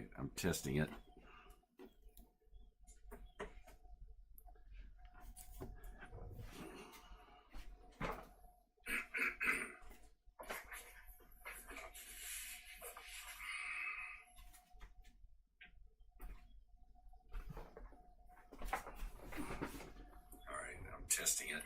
right, I'm testing it. Testing it.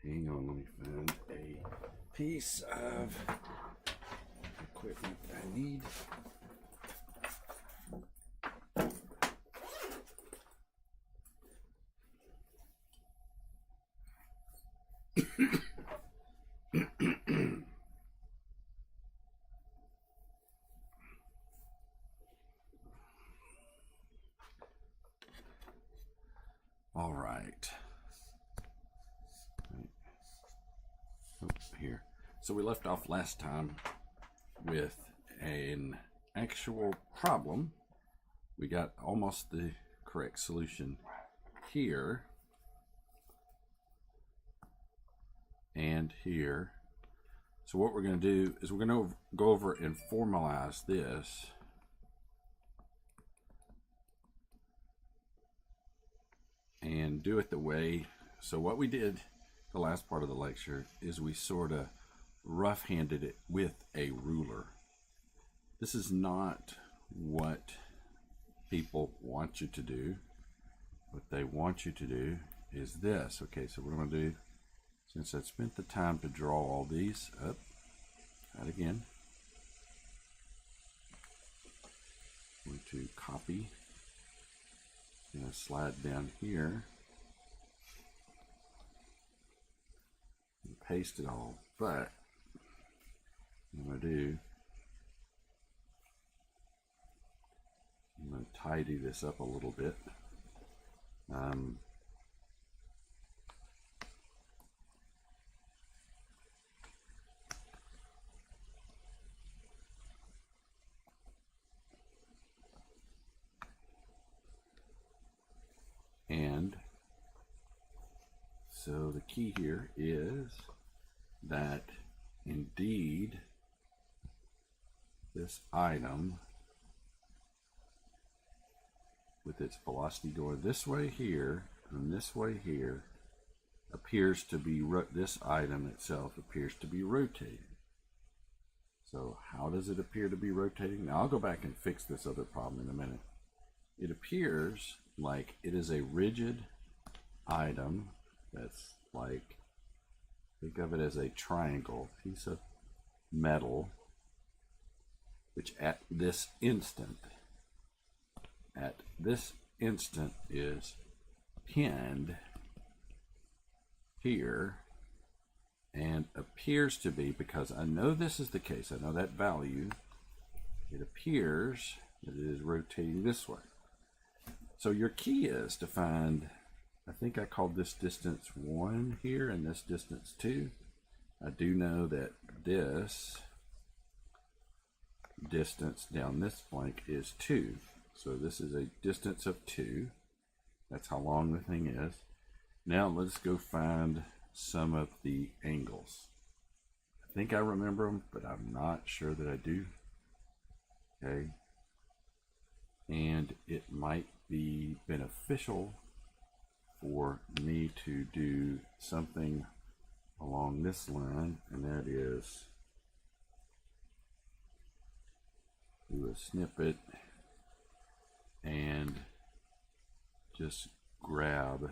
Hang on, let me find a piece of equipment I need. All right. Here. So we left off last time with an actual problem. We got almost the correct solution here and here. So what we're going to do is we're going to go over and formalize this. And do it the way, so what we did the last part of the lecture is we sort of rough-handed it with a ruler. This is not what people want you to do. What they want you to do is this. Okay, so what I'm going to do, since I spent the time to draw all these up, that again, I'm going to copy. I'm going to slide down here and paste it all, but what I'm going to do, I'm going to tidy this up a little bit. And so the key here is that indeed this item with its velocity going this way here and this way here appears to be, this item itself appears to be rotating. So how does it appear to be rotating? Now I'll go back and fix this other problem in a minute. It appears like it is a rigid item that's like, think of it as a triangle piece of metal, which at this instant is pinned here and appears to be, because I know this is the case, I know that value, it appears that it is rotating this way. So your key is to find, I think I called this distance 1 here and this distance 2. I do know that this distance down this flank is 2. So this is a distance of 2. That's how long the thing is. Now let's go find some of the angles. I think I remember them, but I'm not sure that I do. Okay. And it might be beneficial for me to do something along this line, and that is do a snippet and just grab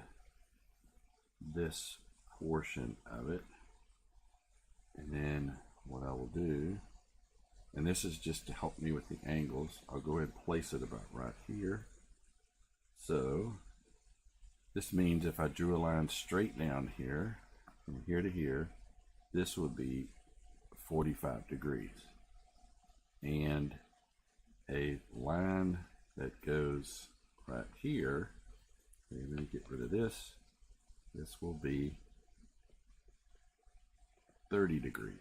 this portion of it, and then what I will do, and this is just to help me with the angles, I'll go ahead and place it about right here. So this means if I drew a line straight down here from here to here, this would be 45 degrees, and a line that goes right here, okay, let me get rid of this, this will be 30 degrees.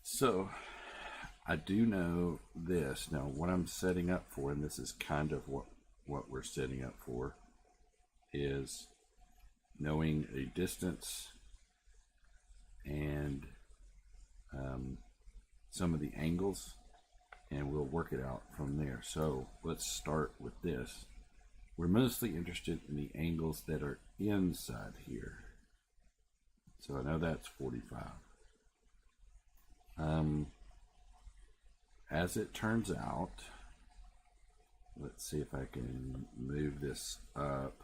So I do know this. Now what I'm setting up for, and this is kind of what we're setting up for, is knowing a distance and some of the angles, and we'll work it out from there. So let's start with this. We're mostly interested in the angles that are inside here. So I know that's 45. As it turns out, let's see if I can move this up.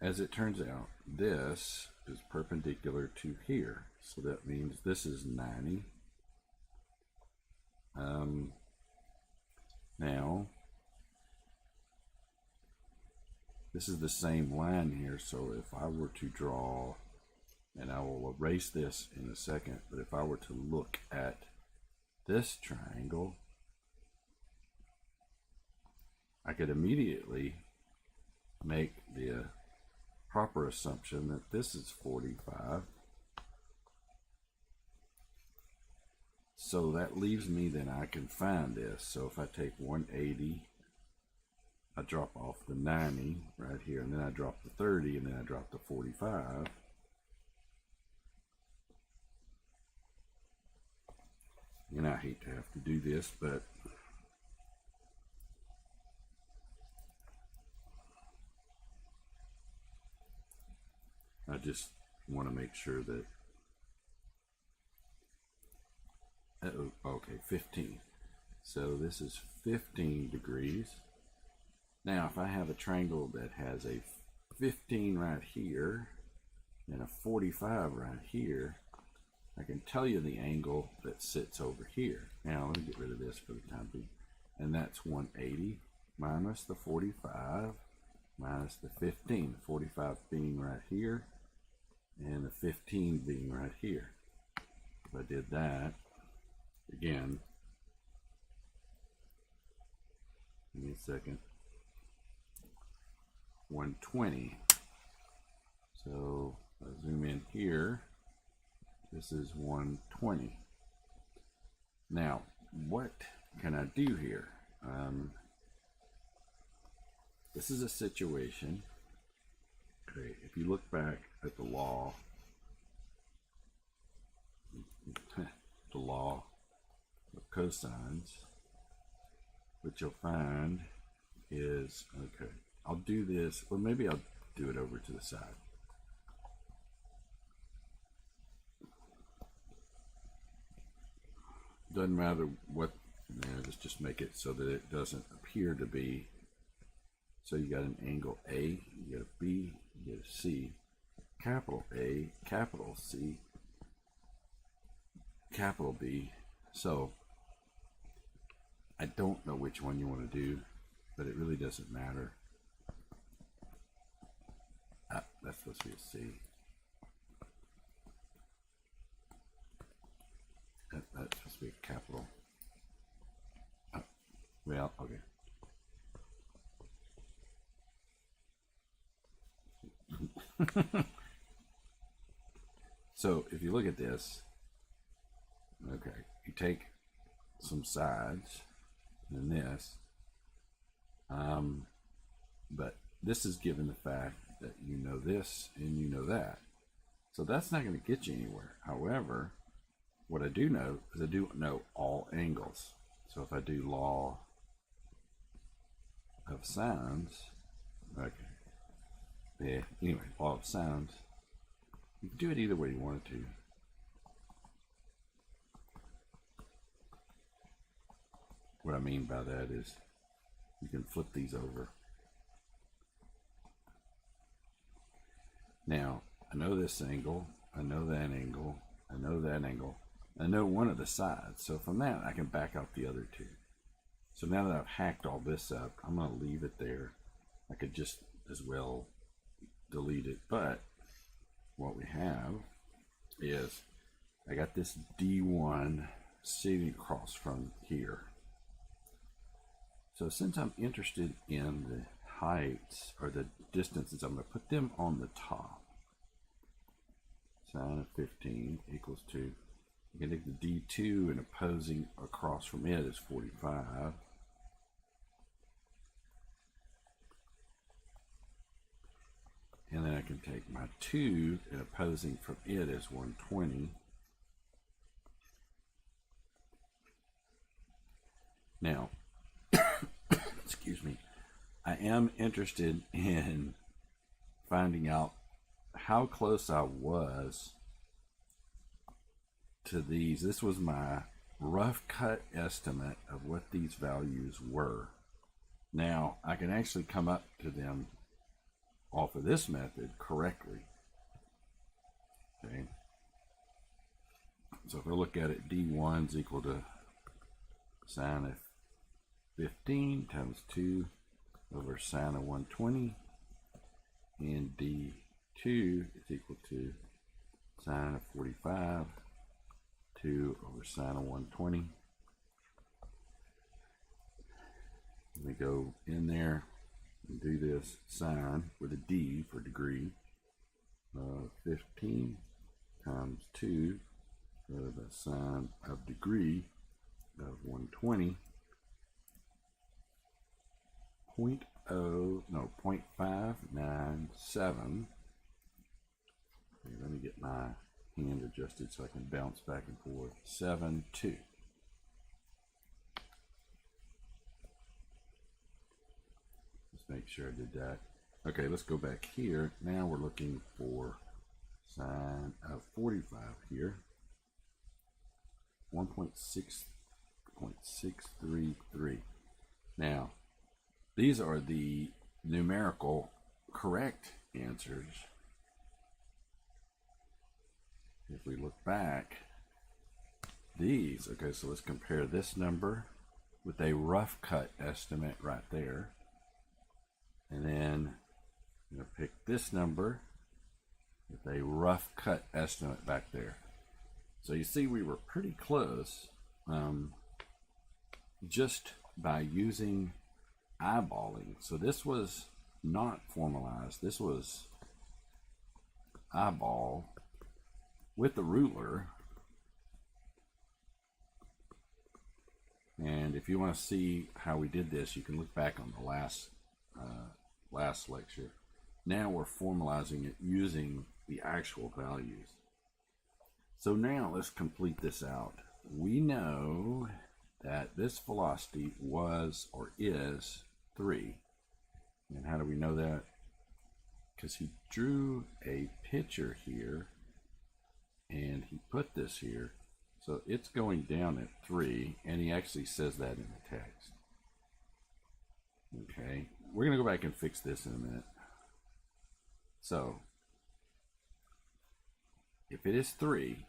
As it turns out, this is perpendicular to here. So that means this is 90. Now, this is the same line here, so if I were to draw, and I will erase this in a second, but if I were to look at this triangle, I could immediately make the proper assumption that this is 45. So that leaves me, then I can find this. So if I take 180, I drop off the 90 right here, and then I drop the 30, and then I drop the 45. And I hate to have to do this, but I just want to make sure that, okay, 15. So this is 15 degrees. Now, if I have a triangle that has a 15 right here and a 45 right here, I can tell you the angle that sits over here. Now, let me get rid of this for the time being. And that's 180 minus the 45 minus the 15. The 45 being right here and the 15 being right here. If I did that, again, give me a second, 120. So I zoom in here, this is 120. Now, what can I do here? This is a situation, okay, if you look back at the law, the law of cosines, what you'll find is, okay, I'll do this, or maybe I'll do it over to the side. Doesn't matter what, let's just make it so that it doesn't appear to be. So you got an angle A, you get a B, you get a C, capital A, capital C, capital B. So I don't know which one you want to do, but it really doesn't matter. That's supposed to be a C. That's supposed to be a capital. Well, okay. So if you look at this, okay, you take some sides and this, but this is given the fact that you know this and you know that. So that's not going to get you anywhere. However, what I do know is I do know all angles. So if I do law of sines, okay, yeah, anyway, law of sines, you can do it either way you wanted to. What I mean by that is you can flip these over. Now, I know this angle, I know that angle, I know that angle, I know one of the sides. So from that, I can back out the other two. So now that I've hacked all this up, I'm going to leave it there. I could just as well delete it. But what we have is I got this D1 sitting across from here. So since I'm interested in the heights or the distances, I'm going to put them on the top. Sine of 15 equals 2. You can take the D2 and opposing across from it is 45. And then I can take my 2 and opposing from it is 120. Now, excuse me, I am interested in finding out how close I was to these. This was my rough cut estimate of what these values were. Now, I can actually come up to them off of this method correctly. Okay. So if I look at it, D1 is equal to sine of 15 times 2 over sine of 120, and D2 is equal to sine of 45, 2 over sine of 120. Let me go in there and do this sine with a D for degree of 15 times 2 for the sine of degree of 120. 0.597. Okay, let me get my hand adjusted so I can bounce back and forth. 72. Let's make sure I did that. Okay, let's go back here. Now we're looking for sine of 45 here. 1.633. Now, these are the numerical correct answers. If we look back, these, okay, so let's compare this number with a rough cut estimate right there. And then I'm going to pick this number with a rough cut estimate back there. So you see we were pretty close just by using eyeballing. So this was not formalized. This was eyeball with the ruler. And if you want to see how we did this, you can look back on the last lecture. Now we're formalizing it using the actual values. So now let's complete this out. We know that this velocity was or is 3. And how do we know that? Because he drew a picture here and he put this here. So it's going down at 3, and he actually says that in the text. Okay, we're going to go back and fix this in a minute. So if it is 3,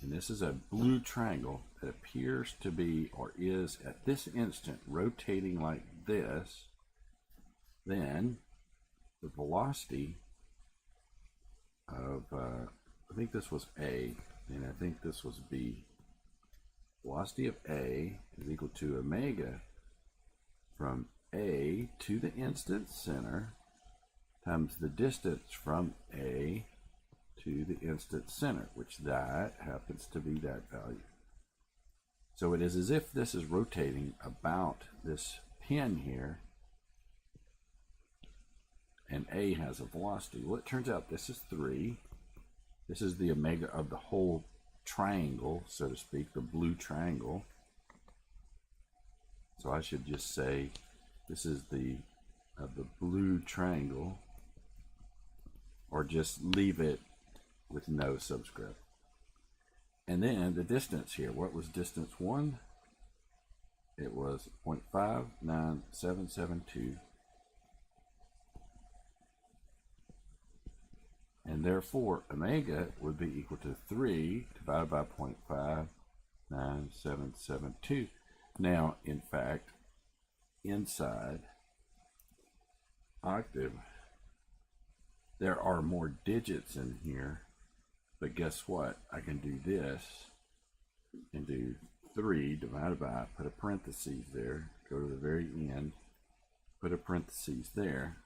and this is a blue triangle that appears to be or is at this instant rotating like this, then the velocity of, I think this was A, and I think this was B. Velocity of A is equal to omega from A to the instant center times the distance from A to the instant center, which that happens to be that value. So it is as if this is rotating about this pin here, and A has a velocity. Well, it turns out this is 3. This is the omega of the whole triangle, so to speak, the blue triangle. So I should just say this is the blue triangle, or just leave it with no subscript. And then the distance here, what was distance 1? It was 0.59772. And therefore, omega would be equal to 3 divided by 0.59772. Now, in fact, inside octave, there are more digits in here, but guess what? I can do this and do 3 divided by, put a parenthesis there, go to the very end, put a parenthesis there,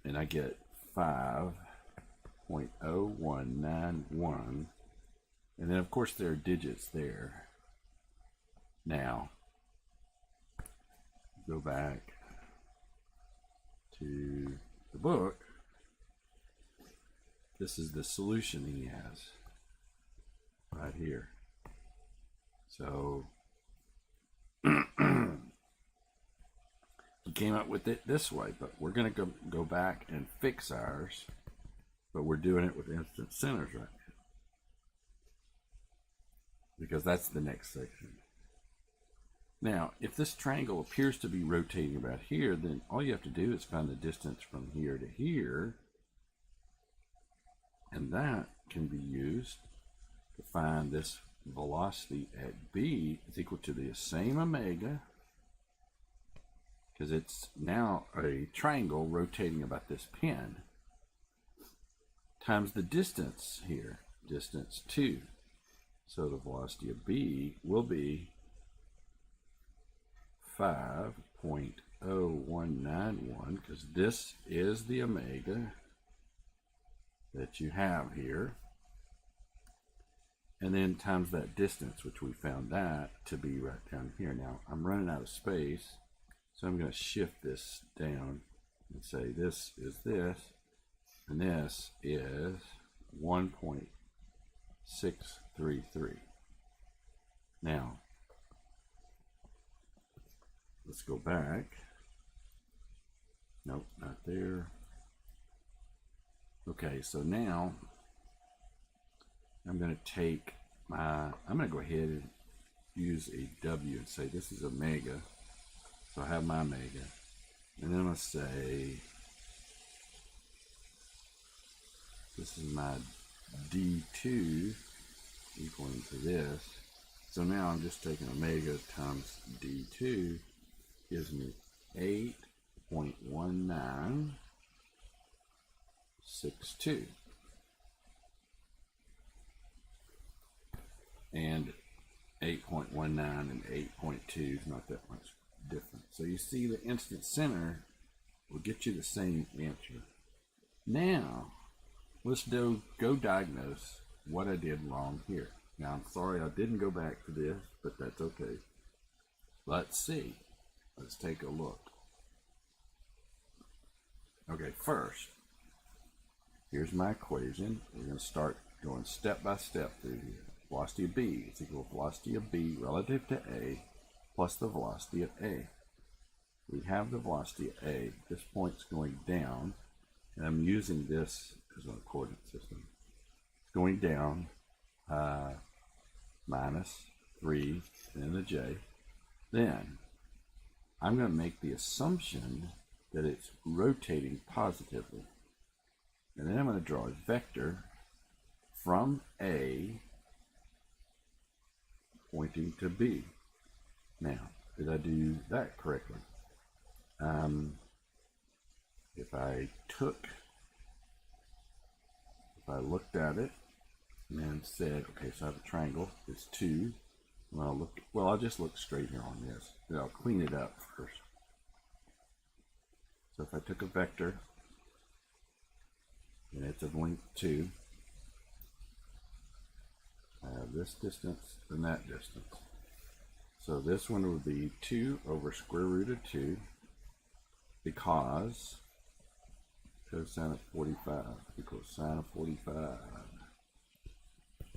and I get 5.0191, and then of course there are digits there. Now go back to the book this is the solution he has right here. So he came up with it this way, but we're going to go back and fix ours, but we're doing it with instant centers right now, because that's the next section. Now, if this triangle appears to be rotating about here, then all you have to do is find the distance from here to here, and that can be used to find this velocity at B is equal to the same omega, because it's now a triangle rotating about this pin, times the distance here, distance 2. So the velocity of B will be 5.0191, because this is the omega that you have here, and then times that distance, which we found that to be right down here. Now I'm running out of space, so I'm going to shift this down and say this is this, and this is 1.633. Now let's go back. Nope, not there. Okay, so now I'm going to take I'm going to go ahead and use a W and say this is omega. So I have my omega. And then I'm going to say this is my D2 equaling to this. So now I'm just taking omega times D2 gives me 8.1962. And 8.19 and 8.2 is not that much different. So you see the instant center will get you the same answer. Now, let's go diagnose what I did wrong here. Now, I'm sorry I didn't go back to this, but that's okay. Let's see. Let's take a look. Okay, first, here's my equation. We're going to start going step by step through here. Velocity of B is equal to velocity of B relative to A plus the velocity of A. We have the velocity of A. This point's going down, and I'm using this as a coordinate system. It's going down minus 3 and then a J. Then I'm going to make the assumption that it's rotating positively. And then I'm going to draw a vector from A pointing to B. Now, did I do that correctly? If I looked at it and said, okay, so I have a triangle, it's 2. And I'll just look straight here on this. Then I'll clean it up first. So if I took a vector, and it's of length 2, I have this distance and that distance. So this one would be 2 over square root of 2, because cosine of 45 equals sine of 45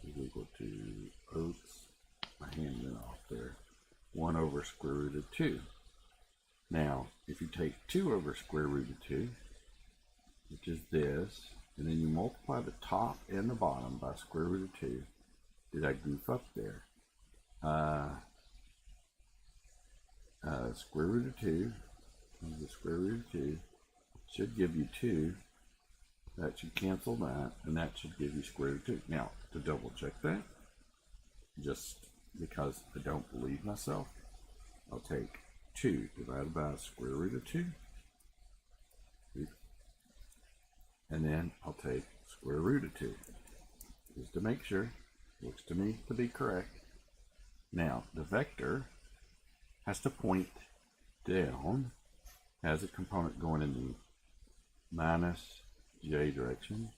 is equal to, oops, my hand went off there, 1 over square root of 2. Now, if you take 2 over square root of 2, which is this, and then you multiply the top and the bottom by square root of 2, did I goof up there? Square root of 2 times the square root of 2 should give you 2. That should cancel that, and that should give you square root of 2. Now, to double check that, just because I don't believe myself, I'll take 2 divided by square root of 2, and then I'll take square root of 2, just to make sure. Looks to me to be correct. Now, the vector has to point down, has a component going in the minus J direction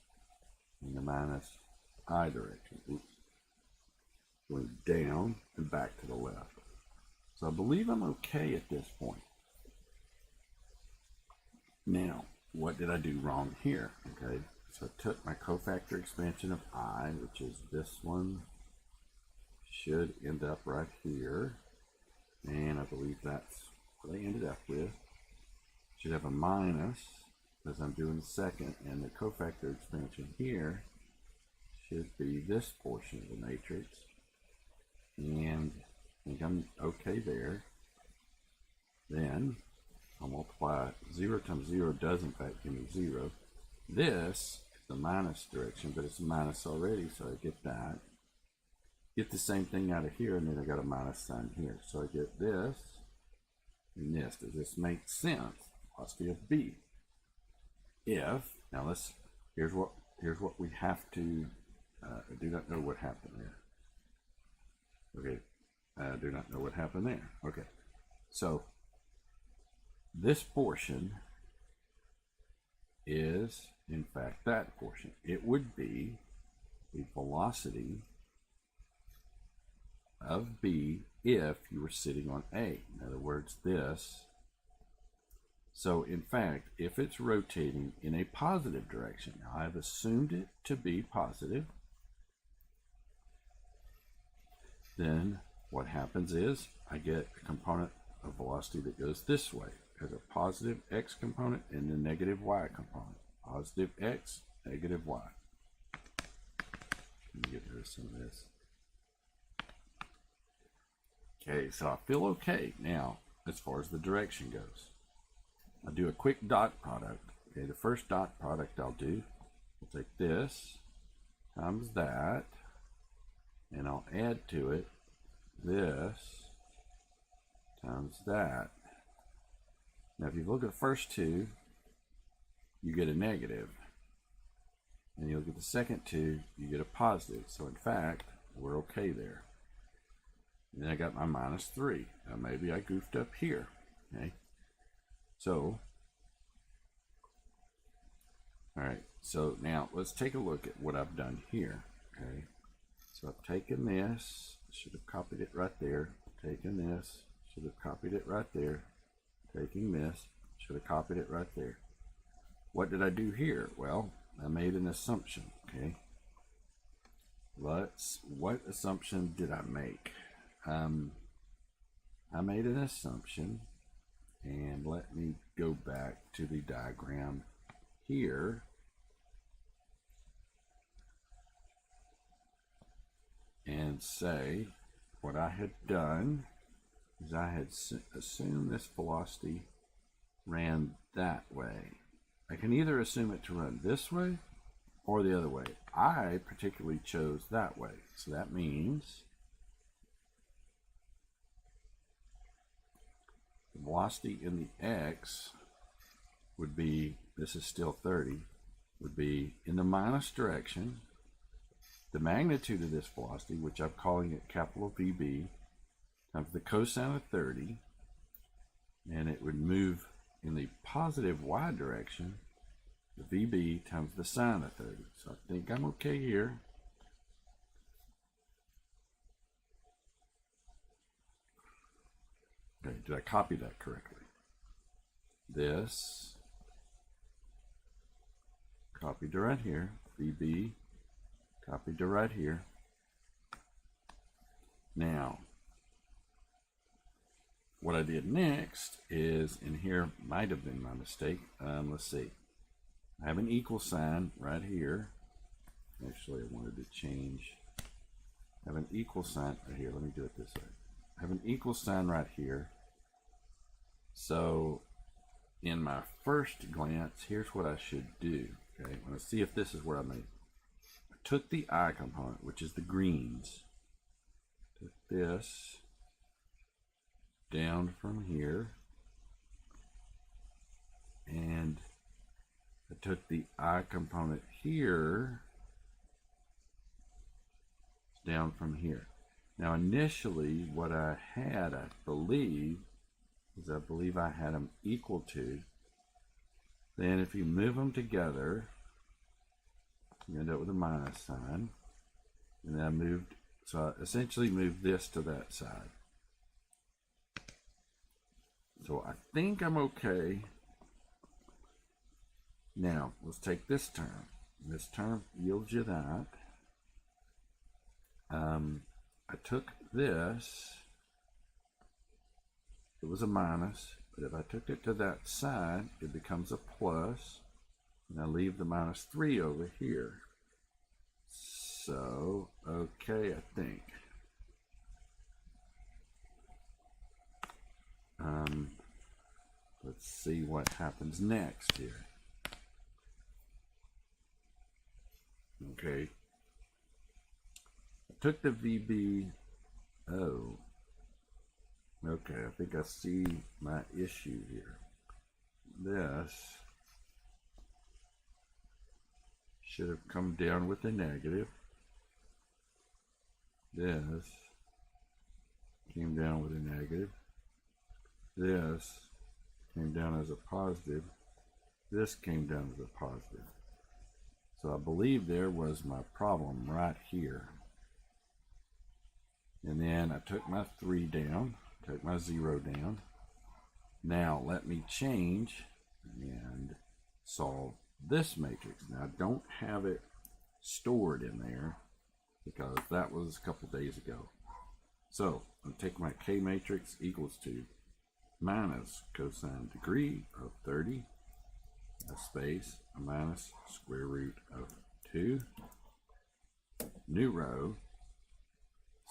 and the minus I direction. Oops. Going down and back to the left. So I believe I'm okay at this point. Now, what did I do wrong here? Okay, So I took my cofactor expansion of I, which is this one, should end up right here. And I believe that's what I ended up with. Should have a minus, because I'm doing the second, and the cofactor expansion here should be this portion of the matrix. And I think I'm okay there. Then I'll multiply 0 times 0 does in fact give me 0. This is the minus direction, but it's a minus already, so I get that. Get the same thing out of here, and then I got a minus sign here. So I get this and this. Does this make sense? Velocity of B. If, now here's what we have to, I do not know what happened there. Okay, I do not know what happened there. Okay, so this portion is, in fact, that portion. It would be the velocity of B if you were sitting on A. In other words, this. So, in fact, if it's rotating in a positive direction, now I've assumed it to be positive, then what happens is I get a component of velocity that goes this way. There's a positive x component and a negative y component. Positive x, negative y. Let me get rid of some of this. Okay, so I feel okay now as far as the direction goes. I'll do a quick dot product. Okay, the first dot product I'll do, I'll take this times that, and I'll add to it this times that. Now if you look at the first two, you get a negative. And you look at the second two, you get a positive. So in fact, we're okay there. And then I got my minus 3. Now maybe I goofed up here. Okay. So, all right. So now let's take a look at what I've done here. Okay. So I've taken this, should have copied it right there. Taken this, should have copied it right there. Taking this, should have copied it right there. What did I do here? Well, I made an assumption. Okay. What assumption did I make? I made an assumption, and let me go back to the diagram here. And say what I had done is I had assumed this velocity ran that way. I can either assume it to run this way or the other way. I particularly chose that way. So that means the velocity in the x would be, this is still 30, would be in the minus direction. The magnitude of this velocity, which I'm calling it capital VB, times the cosine of 30, and it would move in the positive y direction, the VB times the sine of 30. So I think I'm okay here. Okay, did I copy that correctly? This, copied to right here, VB, copied to right here. Now, what I did next is, in here might have been my mistake. Let's see. I have an equal sign right here. Actually, I wanted to change. I have an equal sign right here. Let me do it this way. I have an equal sign right here. So, in my first glance, here's what I should do. Okay, I'm going to see if this is where I made. I took the I component, which is the greens. Took this down from here, and I took the I component here down from here. Now initially what I had, I believe I had them equal to. Then if you move them together, you end up with a minus sign. And then I moved, so I essentially moved this to that side. So I think I'm okay. Now, let's take this term. This term yields you that. I took this, it was a minus, but if I took it to that side, it becomes a plus, and I leave the minus 3 over here. So, okay, I think. Let's see what happens next here. Okay. I took the VB. Oh. Okay, I think I see my issue here. This should have come down with a negative. This came down with a negative. This came down as a positive. This came down as a positive. So I believe there was my problem right here. And then I took my 3 down, took my 0 down. Now let me change and solve this matrix. Now I don't have it stored in there because that was a couple days ago. So I'm taking my K matrix equals to minus cosine degree of 30, a space, a minus square root of 2, new row,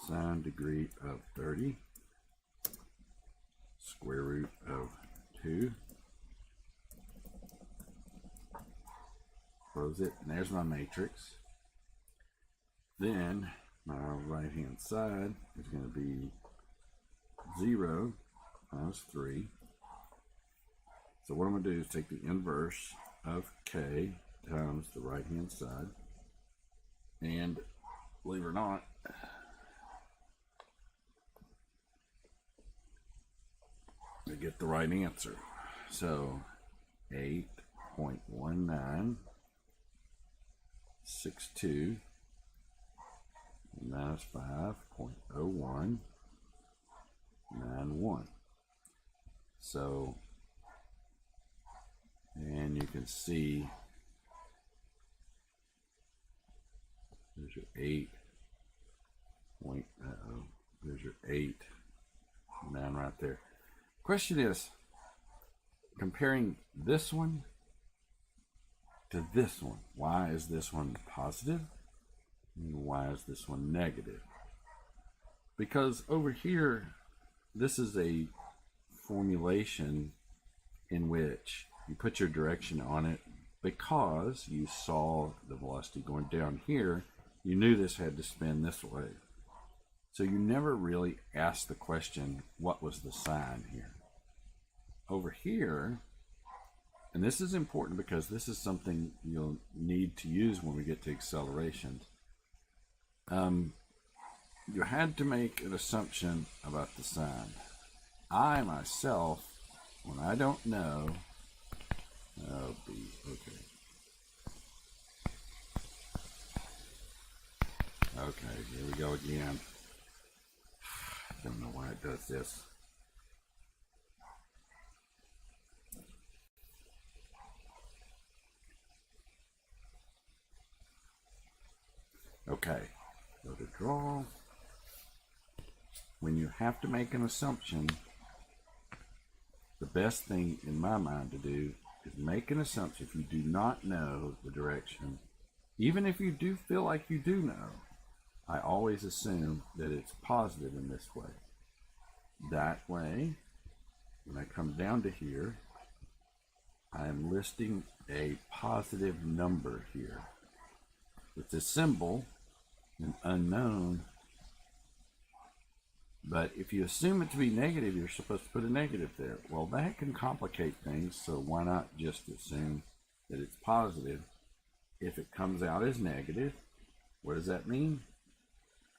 sine degree of 30, square root of 2, close it, and there's my matrix. Then my right hand side is going to be 0 minus 3. So what I'm going to do is take the inverse of K times the right hand side, and believe it or not, I get the right answer. So 8.1962 minus 5.0191. So, and you can see there's your 8 point, there's your 8, 9 right there. Question is, comparing this one to this one, why is this one positive and why is this one negative? Because over here, this is a formulation in which you put your direction on it because you saw the velocity going down here. You knew this had to spin this way. So you never really asked the question, what was the sign here? Over here, and this is important because this is something you'll need to use when we get to accelerations. You had to make an assumption about the sign. I myself, when I don't know, okay. Okay, here we go again. I don't know why it does this. Okay, go to draw. When you have to make an assumption, the best thing in my mind to do is make an assumption. If you do not know the direction, even if you do feel like you do know, I always assume that it's positive in this way. That way, when I come down to here, I am listing a positive number here. It's a symbol, an unknown, but if you assume it to be negative, you're supposed to put a negative there. Well, that can complicate things, so why not just assume that it's positive? If it comes out as negative, what does that mean?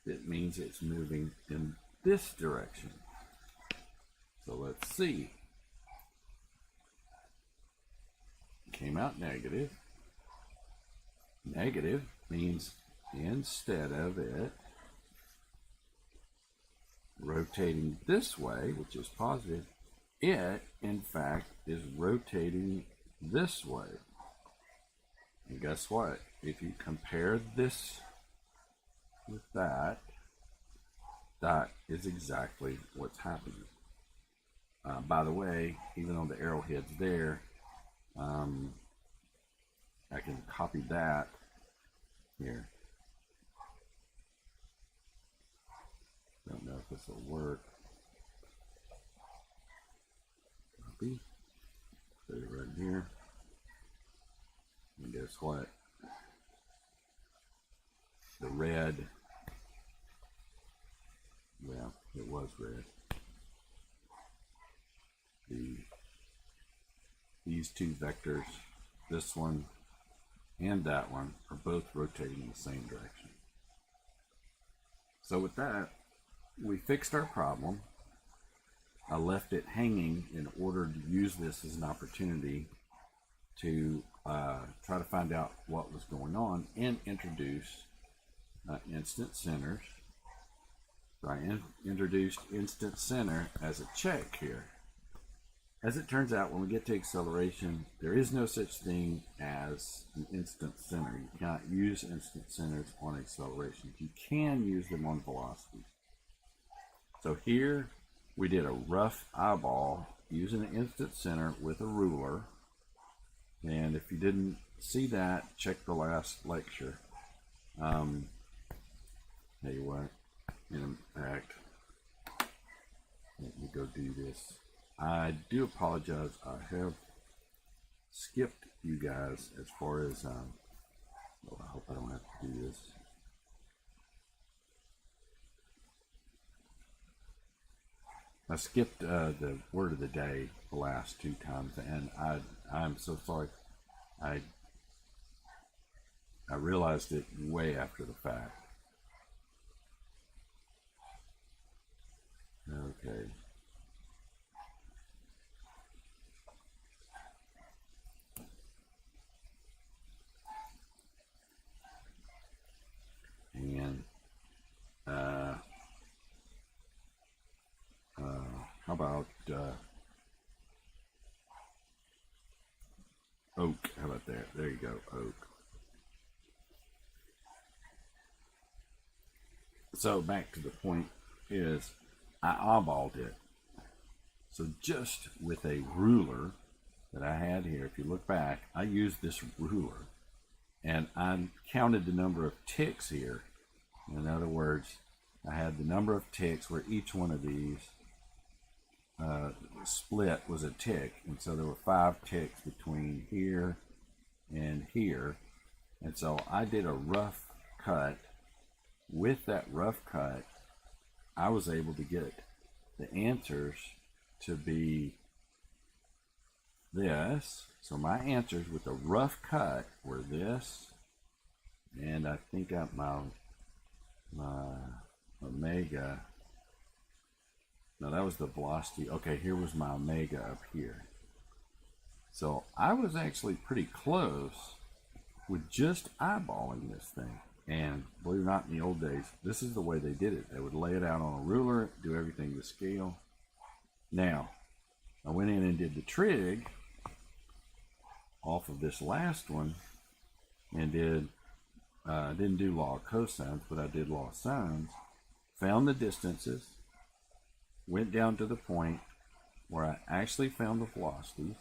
It means it's moving in this direction. So let's see. Came out negative. Negative means instead of it rotating this way, which is positive, it in fact is rotating this way. And guess what? If you compare this with that, that is exactly what's happening. By the way, even though the arrowhead's there, I can copy that here. Don't know if this will work. Copy. Put it right here. And guess what? The red, well, it was red. These two vectors, this one and that one, are both rotating in the same direction. So with that, we fixed our problem. I left it hanging in order to use this as an opportunity to try to find out what was going on and introduce instant centers. So I introduced instant center as a check here. As it turns out, when we get to acceleration, there is no such thing as an instant center. You cannot use instant centers on acceleration. You can use them on velocity. So here we did a rough eyeball using an instant center with a ruler. And if you didn't see that, check the last lecture. Tell you what, in fact, let me go do this. I do apologize. I have skipped you guys as far as, well, I hope I don't have to do this. I skipped the word of the day the last two times, and I'm so sorry. I realized it way after the fact. Okay. And how about oak? How about that? There you go, oak. So back to the point is I eyeballed it. So just with a ruler that I had here, if you look back, I used this ruler and I counted the number of ticks here. In other words, I had the number of ticks where each one of these split was a tick, and so there were 5 ticks between here and here, and so I did a rough cut. With that rough cut, I was able to get the answers to be this. So my answers with a rough cut were this, and I think my omega. No, that was the velocity. Okay, here was my omega up here. So I was actually pretty close with just eyeballing this thing. And believe it or not, in the old days, this is the way they did it. They would lay it out on a ruler, do everything to scale. Now, I went in and did the trig off of this last one and I didn't do law of cosines, but I did law of sines. Found the distances, went down to the point where I actually found the velocities,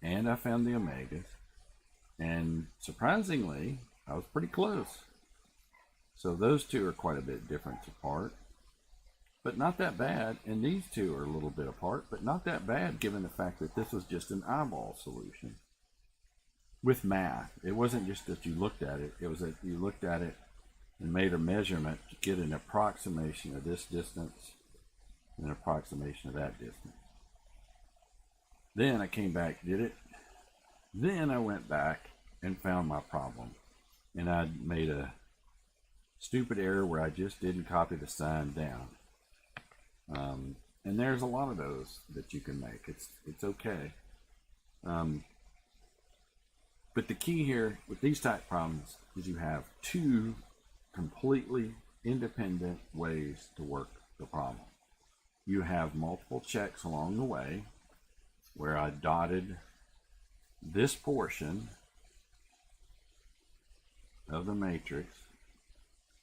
and I found the omegas, and surprisingly, I was pretty close. So those two are quite a bit different apart, but not that bad, and these two are a little bit apart, but not that bad given the fact that this was just an eyeball solution. With math, it wasn't just that you looked at it, it was that you looked at it and made a measurement to get an approximation of this distance and an approximation of that distance. Then I came back, did it. Then I went back and found my problem. And I made a stupid error where I just didn't copy the sign down. And there's a lot of those that you can make. It's okay. But the key here with these type problems is you have two completely independent ways to work the problem. You have multiple checks along the way where I dotted this portion of the matrix,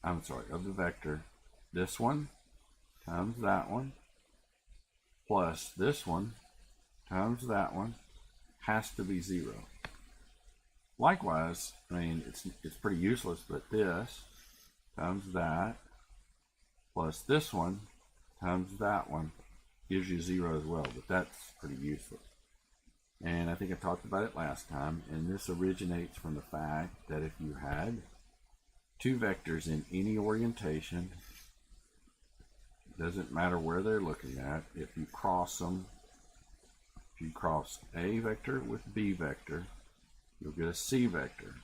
I'm sorry, of the vector, this one times that one, plus this one times that one, has to be 0. Likewise, I mean, it's pretty useless, but this times that plus this one times that one gives you 0 as well, but that's pretty useless. And I think I talked about it last time, and this originates from the fact that if you had two vectors in any orientation, doesn't matter where they're looking at, if you cross them, if you cross A vector with B vector, you'll get a C vector.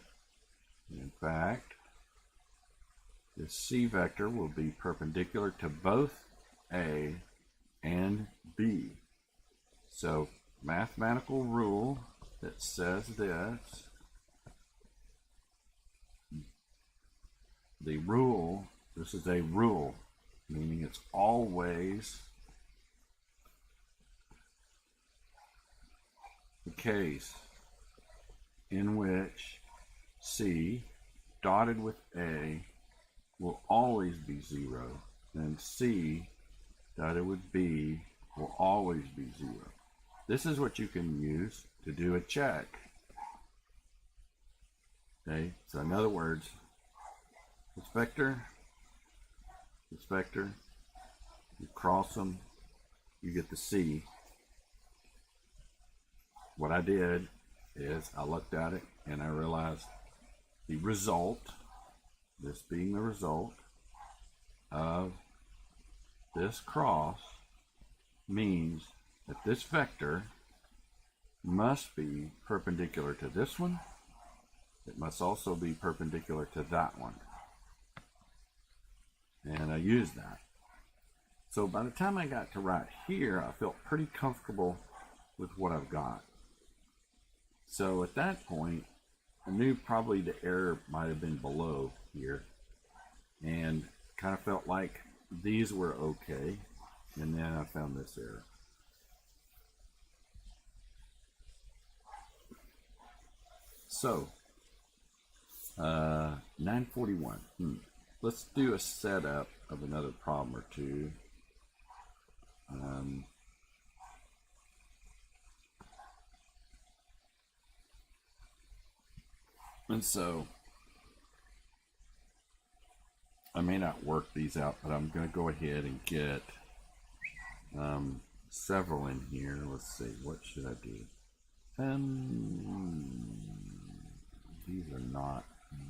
In fact, this C vector will be perpendicular to both A and B. So, mathematical rule that says this, this is a rule, meaning it's always the case in which C dotted with A will always be 0, and C dotted with B will always be 0. This is what you can use to do a check. Okay, so in other words, this vector, you cross them, you get the C. What I did is I looked at it and I realized the result, this being the result of this cross, means that this vector must be perpendicular to this one. It must also be perpendicular to that one. And I used that. So by the time I got to right here, I felt pretty comfortable with what I've got. So at that point, I knew probably the error might have been below here, and kind of felt like these were okay, and then I found this error. So, 941. Let's do a setup of another problem or two. And so, I may not work these out, but I'm going to go ahead and get several in here. Let's see, what should I do? These are not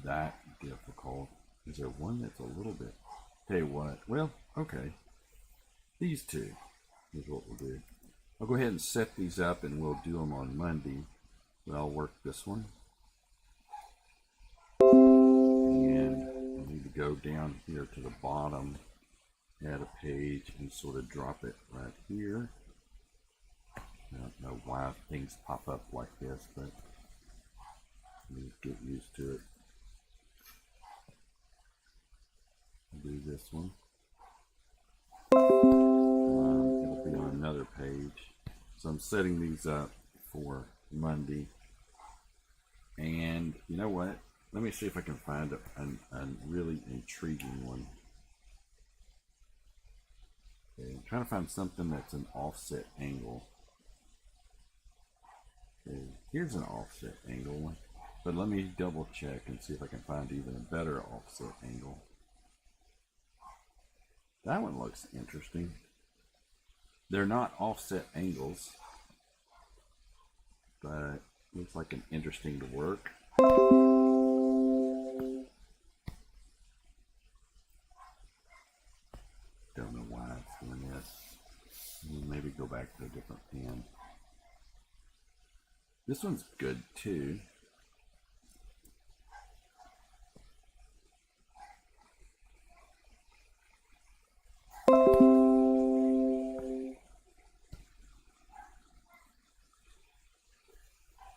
that difficult. Is there one that's a little bit? Tell you what, well, okay. These two is what we'll do. I'll go ahead and set these up and we'll do them on Monday. But I'll work this one. And I need to go down here to the bottom, add a page, and sort of drop it right here. I don't know why things pop up like this, but just get used to it. I'll do this one. It'll be on another page. So I'm setting these up for Monday. And you know what? Let me see if I can find a really intriguing one. Okay, I'm trying to find something that's an offset angle. Okay, here's an offset angle, but let me double check and see if I can find even a better offset angle. That one looks interesting. They're not offset angles, but looks like an interesting to work. Don't know why it's doing this. Maybe go back to a different pen. This one's good too.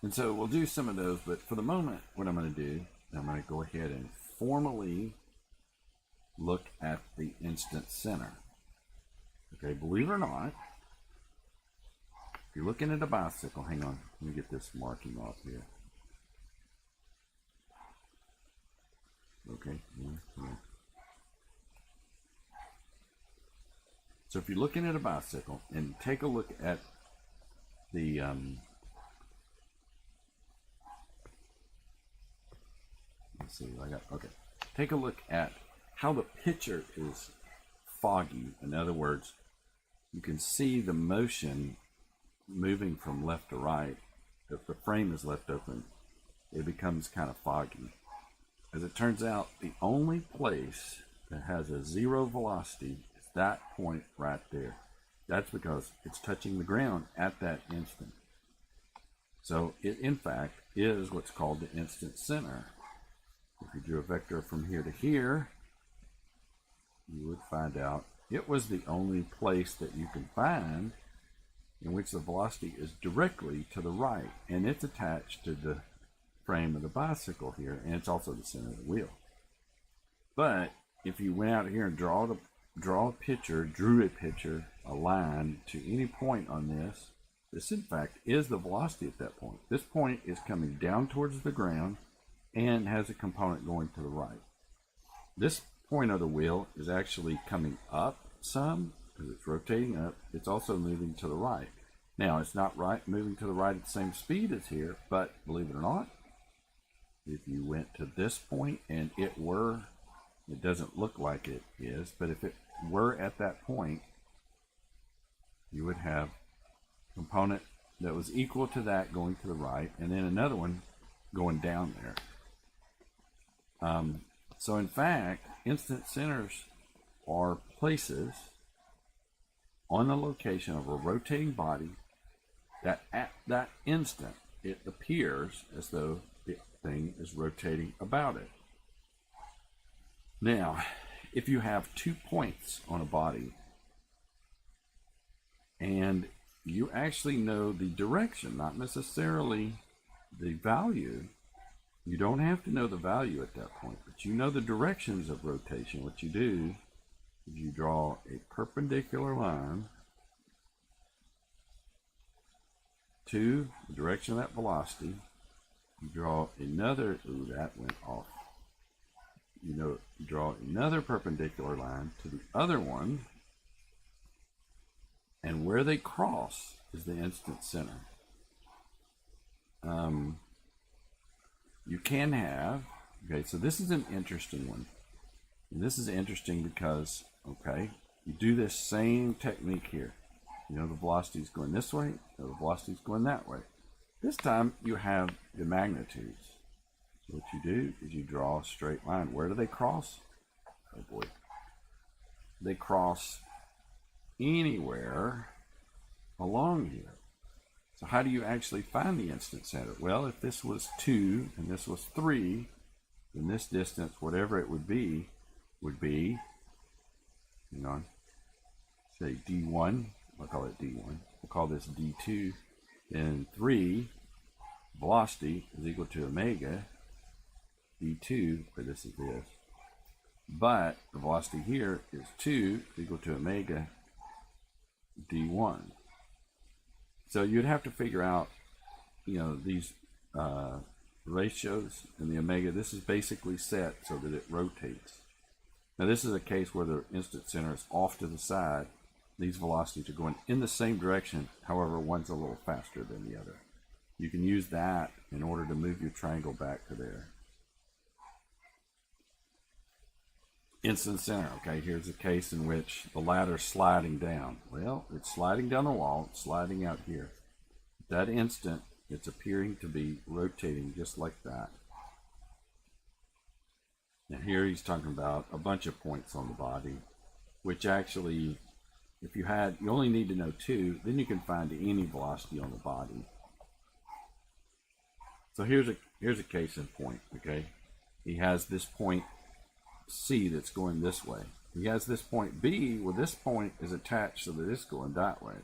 And so we'll do some of those, but for the moment, what I'm going to do, I'm going to go ahead and formally look at the instant center. Okay, believe it or not, if you're looking at a bicycle, hang on, let me get this marking off here. Okay. Yeah. So if you're looking at a bicycle and take a look at the let's see, okay. Take a look at how the picture is foggy. In other words, you can see the motion moving from left to right. If the frame is left open, it becomes kind of foggy. As it turns out, the only place that has a zero velocity is that point right there. That's because it's touching the ground at that instant. So it, in fact, is what's called the instant center. If you drew a vector from here to here, you would find out it was the only place that you can find in which the velocity is directly to the right, and it's attached to the frame of the bicycle here, and it's also the center of the wheel. But if you went out here and drew a picture, a line to any point on this, this in fact is the velocity at that point. This point is coming down towards the ground and has a component going to the right. This point of the wheel is actually coming up some because it's rotating up. It's also moving to the right. Now it's not moving to the right at the same speed as here, but believe it or not, if you went to this point and it doesn't look like it is, but if it were at that point, you would have a component that was equal to that going to the right, and then another one going down there. So in fact, instant centers are places on the location of a rotating body that at that instant it appears as though the thing is rotating about it. Now, if you have 2 points on a body and you actually know the direction, not necessarily the value, you don't have to know the value at that point, but you know the directions of rotation. What you do is you draw a perpendicular line to the direction of that velocity. You draw another, that went off. You draw another perpendicular line to the other one, and where they cross is the instant center. You can have, okay, so this is an interesting one. And this is interesting because, okay, you do this same technique here. You know the velocity is going this way, the velocity is going that way. This time you have the magnitudes. So what you do is you draw a straight line. Where do they cross? Oh boy. They cross anywhere along here. So how do you actually find the instant center? Well, if this was 2 and this was 3, then this distance, whatever it would be, hang on, say D1, I'll call it D1, we'll call this D2, and 3, velocity is equal to omega D2, where this is this. But the velocity here is 2 equal to omega D1. So you'd have to figure out, these ratios and the omega. This is basically set so that it rotates. Now this is a case where the instant center is off to the side. These velocities are going in the same direction. However, one's a little faster than the other. You can use that in order to move your triangle back to there. Instant center, okay, here's a case in which the ladder's sliding down. Well, it's sliding down the wall, it's sliding out here. That instant, it's appearing to be rotating just like that. And here he's talking about a bunch of points on the body, which actually, if you only need to know 2, then you can find any velocity on the body. So here's a case in point, okay? He has this point C that's going this way. He has this point B, well this point is attached so that it's going that way.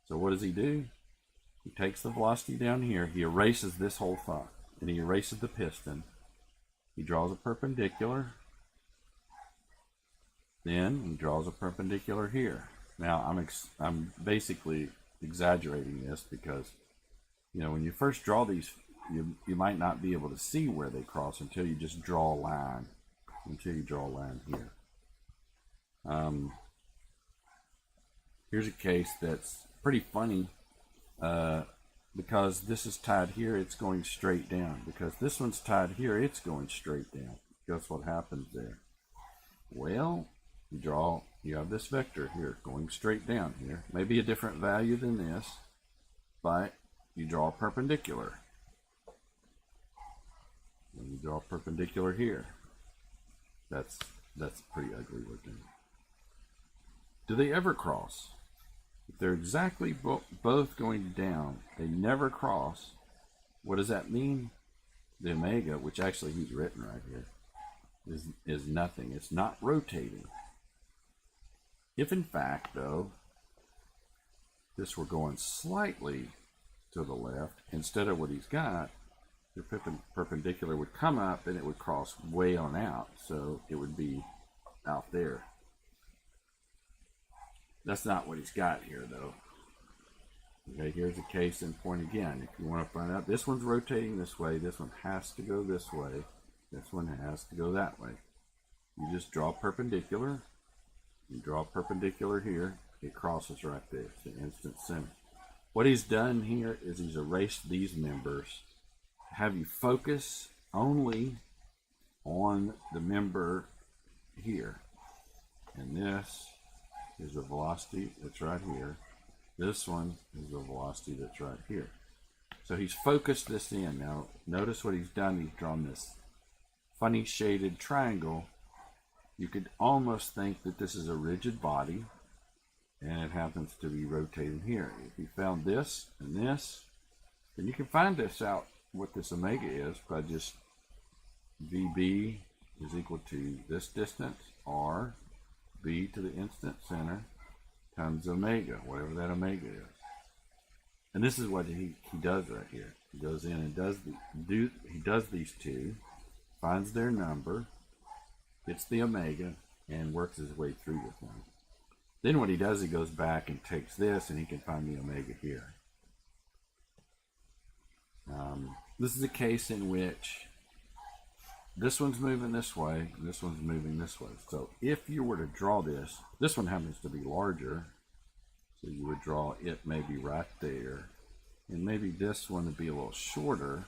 So what does he do? He takes the velocity down here, he erases this whole thought, and he erases the piston. He draws a perpendicular, then he draws a perpendicular here. Now I'm basically exaggerating this because when you first draw these, you might not be able to see where they cross until you just draw a line. until you draw a line here. Here's a case that's pretty funny because this is tied here, it's going straight down. Because this one's tied here, it's going straight down. Guess what happens there? Well, you have this vector here going straight down here. Maybe a different value than this, but you draw a perpendicular. And you draw a perpendicular here. That's pretty ugly looking. Do they ever cross? If they're exactly both going down, they never cross. What does that mean? The omega, which actually he's written right here, is nothing. It's not rotating. If in fact, though, this were going slightly to the left, instead of what he's got, the perpendicular would come up and it would cross way on out, so it would be out there. That's not what he's got here, though. Okay, here's a case in point again. If you want to find out, this one's rotating this way, this one has to go this way, this one has to go that way. You just draw perpendicular, you draw perpendicular here, it crosses right there, it's the instant center. What he's done here is he's erased these members to have you focus only on the member here. And this is the velocity that's right here. This one is the velocity that's right here. So he's focused this in. Now notice what he's done. He's drawn this funny shaded triangle. You could almost think that this is a rigid body and it happens to be rotating here. If you found this and this, then you can find this out, what this omega is, by just VB is equal to this distance, R, B to the instant center, times omega, whatever that omega is. And this is what he does right here. He goes in and he does these two, finds their number, gets the omega, and works his way through the thing. Then what he does, he goes back and takes this, and he can find the omega here. This is a case in which this one's moving this way, and this one's moving this way. So if you were to draw this, this one happens to be larger, so you would draw it maybe right there, and maybe this one would be a little shorter,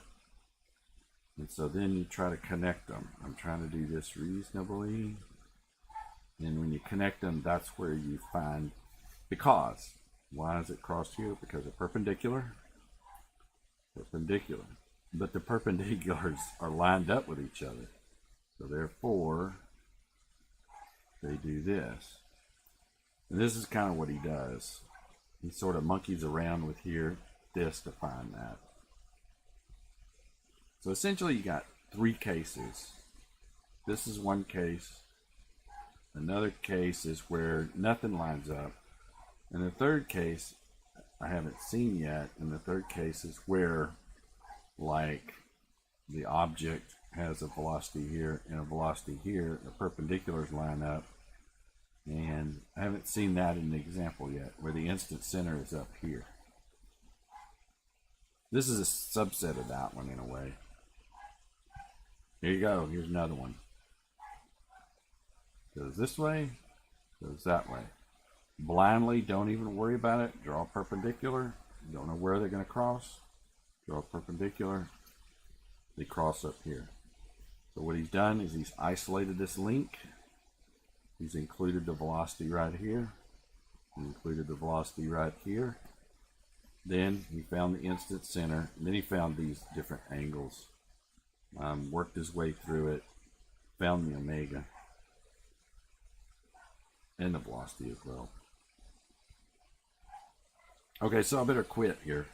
and so then you try to connect them. I'm trying to do this reasonably, and when you connect them, that's where you find, because, why is it crossed here? Because of perpendicular, but the perpendiculars are lined up with each other, so therefore they do this. And this is kind of what he does. He sort of monkeys around with this to find that. So essentially you got three cases. This is one case. Another case is where nothing lines up. And the third case I haven't seen yet. And the third case is where, like, the object has a velocity here and a velocity here, the perpendiculars line up, and I haven't seen that in the example yet, where the instant center is up here. This is a subset of that one in a way. Here you go, here's another one. Goes this way, goes that way. Blindly, don't even worry about it, draw perpendicular, you don't know where they're going to cross. Draw perpendicular, they cross up here. So what he's done is he's isolated this link. He's included the velocity right here. He included the velocity right here. Then he found the instant center. And then he found these different angles. Worked his way through it. Found the omega. And the velocity as well. Okay, so I better quit here.